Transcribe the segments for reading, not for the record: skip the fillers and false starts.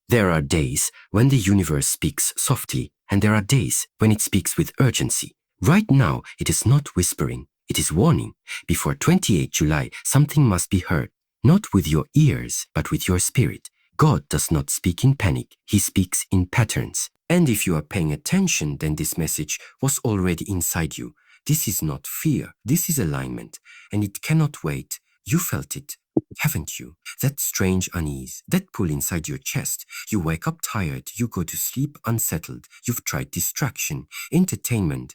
There are days when the universe speaks softly, and there are days when it speaks with urgency. Right now, it is not whispering, it is warning. Before 28 July, something must be heard, not with your ears, but with your spirit. God does not speak in panic, He speaks in patterns. And if you are paying attention, then this message was already inside you. This is not fear, this is alignment, and it cannot wait. You felt it, haven't you? That strange unease, that pull inside your chest. You wake up tired, you go to sleep unsettled. You've tried distraction, entertainment,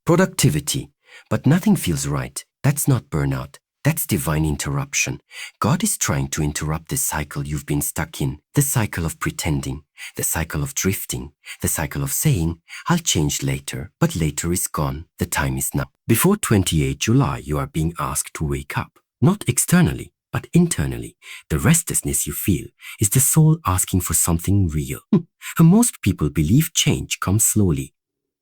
productivity, but nothing feels right. That's not burnout. That's divine interruption. God is trying to interrupt the cycle you've been stuck in, the cycle of pretending, the cycle of drifting, the cycle of saying, I'll change later, but later is gone, the time is now. Before 28 July, you are being asked to wake up, not externally, but internally. The restlessness you feel is the soul asking for something real. Most people believe change comes slowly.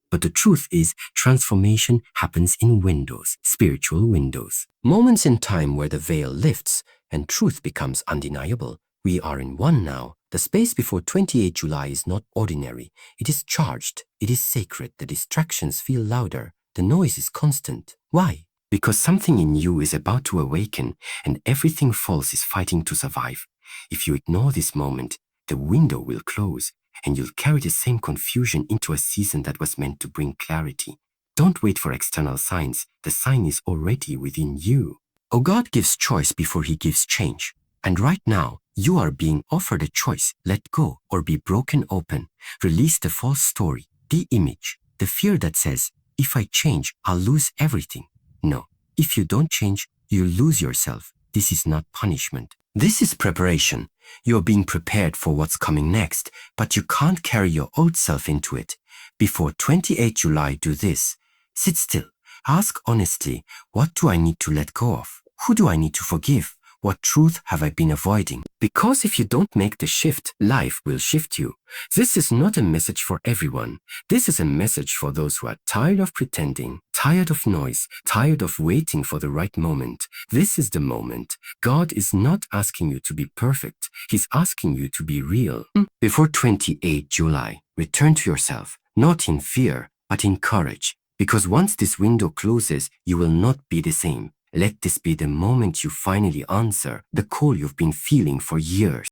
But the truth is, transformation happens in windows, spiritual windows. Moments in time where the veil lifts and truth becomes undeniable. We are in one now. The space before 28 July is not ordinary. It is charged. It is sacred. The distractions feel louder. The noise is constant. Why? Because something in you is about to awaken and everything false is fighting to survive. If you ignore this moment, the window will close, and you'll carry the same confusion into a season that was meant to bring clarity. Don't wait for external signs. The sign is already within you. Oh, God gives choice before He gives change. And right now, you are being offered a choice. Let go or be broken open. Release the false story, the image, the fear that says, if I change, I'll lose everything. No, if you don't change, you'll lose yourself. This is not punishment. This is preparation. You're being prepared for what's coming next, but you can't carry your old self into it. Before 28 July, do this. Sit still. Ask honestly, what do I need to let go of? Who do I need to forgive? What truth have I been avoiding? Because if you don't make the shift, life will shift you. This is not a message for everyone. This is a message for those who are tired of pretending, tired of noise, tired of waiting for the right moment. This is the moment. God is not asking you to be perfect. He's asking you to be real. Before 28 July, return to yourself, not in fear, but in courage. Because once this window closes, you will not be the same. Let this be the moment you finally answer the call you've been feeling for years.